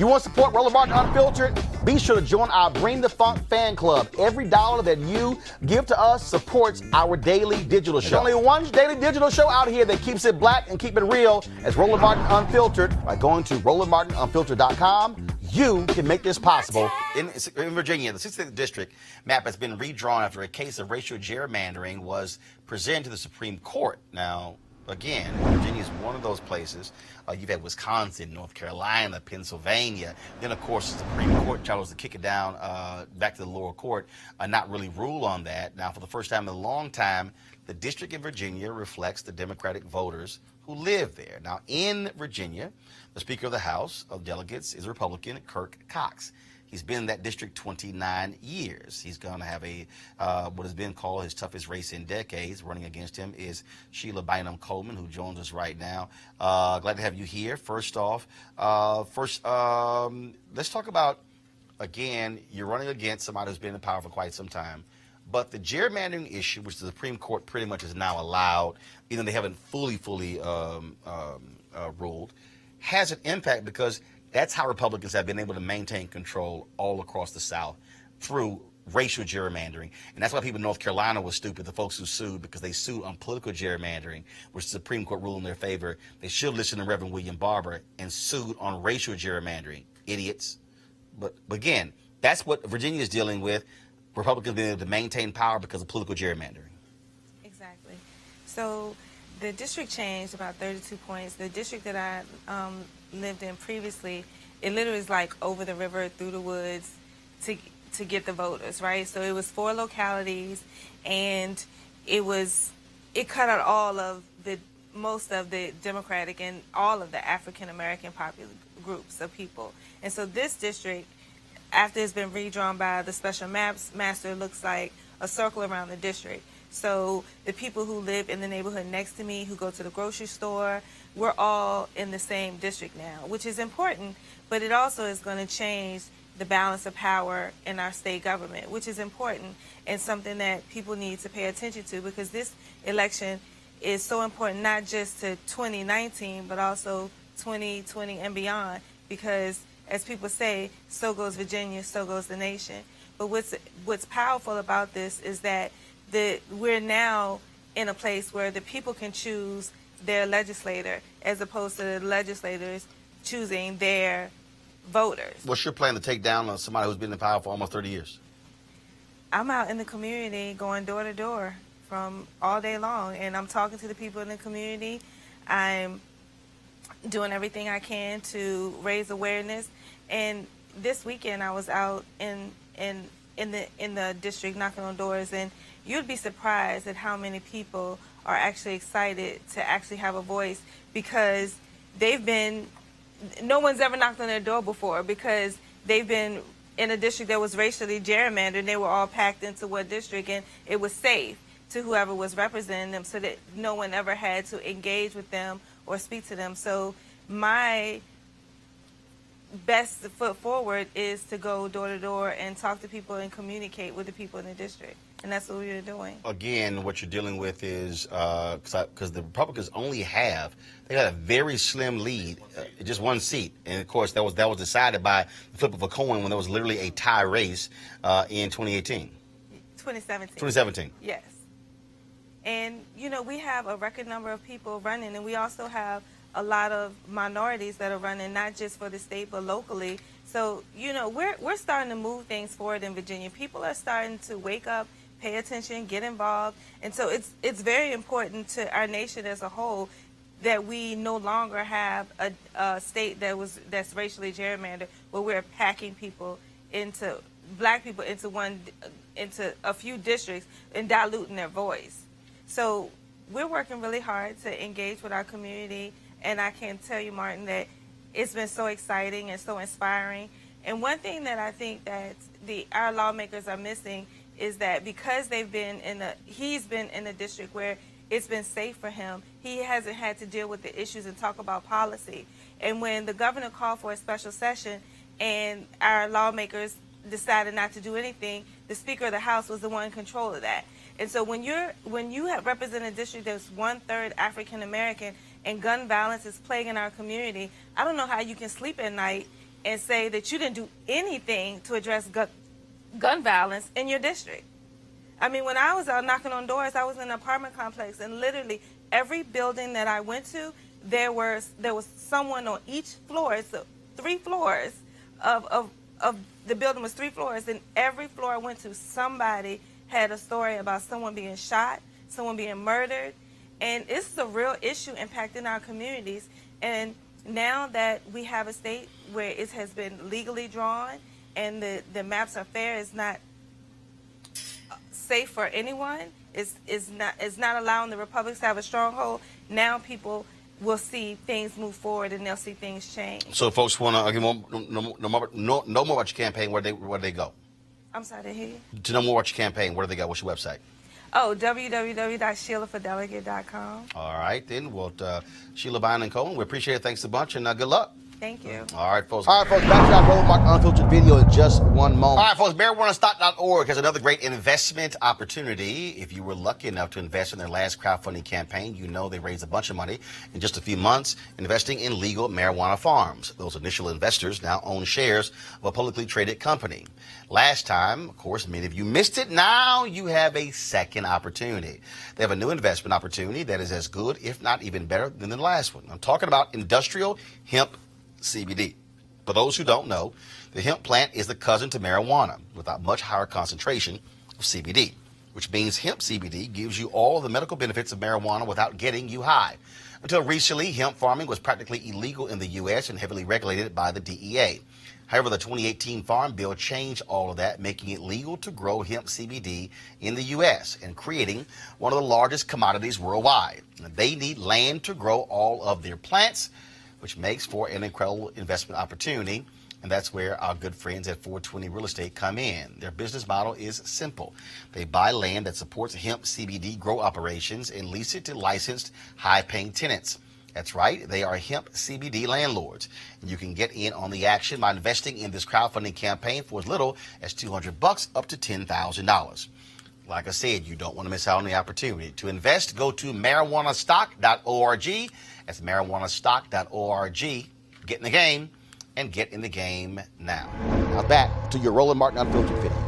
You want to support Roland Martin Unfiltered? Be sure to join our Bring the Funk fan club. Every dollar that you give to us supports our daily digital show. There's only one daily digital show out here that keeps it black and keep it real as Roland Martin Unfiltered. By going to RolandMartinUnfiltered.com, you can make this possible. In Virginia, the 6th District map has been redrawn after a case of racial gerrymandering was presented to the Supreme Court. Now, again, Virginia is one of those places. You've had Wisconsin, North Carolina, Pennsylvania. Then, of course, the Supreme Court chose to kick it down back to the lower court, not really rule on that. Now, for the first time in a long time, the district in Virginia reflects the Democratic voters who live there. Now, in Virginia, the Speaker of the House of Delegates is Republican Kirk Cox. He's been in that district 29 years. He's going to have what has been called his toughest race in decades. Running against him is Sheila Bynum-Coleman, who joins us right now. Glad to have you here. First off, let's talk about, again, you're running against somebody who's been in power for quite some time. But the gerrymandering issue, which the Supreme Court pretty much has now allowed, even though they haven't fully ruled, has an impact because that's how Republicans have been able to maintain control all across the South through racial gerrymandering. And that's why people in North Carolina were stupid, the folks who sued, because they sued on political gerrymandering, which the Supreme Court ruled in their favor. They should listen to Reverend William Barber and sued on racial gerrymandering. Idiots. But again, that's what Virginia is dealing with. Republicans being able to maintain power because of political gerrymandering. Exactly. So the district changed about 32 points. The district that I lived in previously, it literally is like over the river, through the woods to get the voters, right? So it was 4 localities, and it cut out most of the Democratic and all of the African-American popular groups of people. And so this district, after it's been redrawn by the special master, looks like a circle around the district. So the people who live in the neighborhood next to me, who go to the grocery store, we're all in the same district now, which is important, but it also is going to change the balance of power in our state government, which is important and something that people need to pay attention to, because this election is so important, not just to 2019, but also 2020 and beyond, because as people say, so goes Virginia, so goes the nation. But what's powerful about this is that we're now in a place where the people can choose their legislator as opposed to the legislators choosing their voters. What's your plan to take down somebody who's been in power for almost 30 years? I'm out in the community going door to door from all day long, and I'm talking to the people in the community. I'm doing everything I can to raise awareness. And this weekend I was out in the district knocking on doors, and you'd be surprised at how many people are actually excited to actually have a voice, because no one's ever knocked on their door before, because they've been in a district that was racially gerrymandered. They were all packed into one district, and it was safe to whoever was representing them, so that no one ever had to engage with them or speak to them. So my best foot forward is to go door to door and talk to people and communicate with the people in the district. And that's what we're doing. Again, what you're dealing with is, because the Republicans only they got a very slim lead, just one seat. And of course, that was decided by the flip of a coin when there was literally a tie race in 2018. 2017. 2017. Yes. And, we have a record number of people running, and we also have a lot of minorities that are running, not just for the state, but locally. So, we're starting to move things forward in Virginia. People are starting to wake up, pay attention, get involved. And so it's very important to our nation as a whole that we no longer have a state that's racially gerrymandered, where we're packing black people into a few districts and diluting their voice. So we're working really hard to engage with our community, and I can tell you, Martin, that it's been so exciting and so inspiring. And one thing that I think that our lawmakers are missing is that because he's been in a district where it's been safe for him, he hasn't had to deal with the issues and talk about policy. And when the governor called for a special session and our lawmakers decided not to do anything, the Speaker of the House was the one in control of that. And so when you have represented a district that's 1/3 African American and gun violence is plaguing our community, I don't know how you can sleep at night and say that you didn't do anything to address gun violence in your district. I mean, when I was out knocking on doors, I was in an apartment complex, and literally every building that I went to, there was someone on each floor. So 3 floors of the building was 3 floors, and every floor I went to, somebody had a story about someone being shot, someone being murdered, and it's a real issue impacting our communities. And now that we have a state where it has been legally drawn and the maps are fair, it's not safe for anyone. It's not allowing the Republicans to have a stronghold. Now people will see things move forward and they'll see things change. So if folks want to know more about your campaign, where do they go? I'm sorry to hear you. To know more about your campaign, where do they go? What's your website? Oh, www.SheilaForDelegate.com. All right, then. Well, Sheila Bynum-Coleman, we appreciate it. Thanks a bunch, and good luck. Thank you. All right, folks. Back to our Roland Martin Unfiltered video in just one moment. All right, folks. MarijuanaStock.org has another great investment opportunity. If you were lucky enough to invest in their last crowdfunding campaign, you know they raised a bunch of money in just a few months investing in legal marijuana farms. Those initial investors now own shares of a publicly traded company. Last time, of course, many of you missed it. Now you have a second opportunity. They have a new investment opportunity that is as good, if not even better, than the last one. I'm talking about industrial hemp CBD. For those who don't know, the hemp plant is the cousin to marijuana with a much higher concentration of CBD, which means hemp CBD gives you all the medical benefits of marijuana without getting you high. Until recently, hemp farming was practically illegal in the U.S. and heavily regulated by the DEA. However, the 2018 Farm Bill changed all of that, making it legal to grow hemp CBD in the U.S. and creating one of the largest commodities worldwide. They need land to grow all of their plants, which makes for an incredible investment opportunity. And that's where our good friends at 420 Real Estate come in. Their business model is simple. They buy land that supports hemp CBD grow operations and lease it to licensed, high-paying tenants. That's right, they are hemp CBD landlords. And you can get in on the action by investing in this crowdfunding campaign for as little as $200 up to $10,000. Like I said, you don't want to miss out on the opportunity. To invest, go to marijuanastock.org. That's marijuanastock.org. Get in the game and get in the game now. Now back to your Roland Martin Unfiltered video.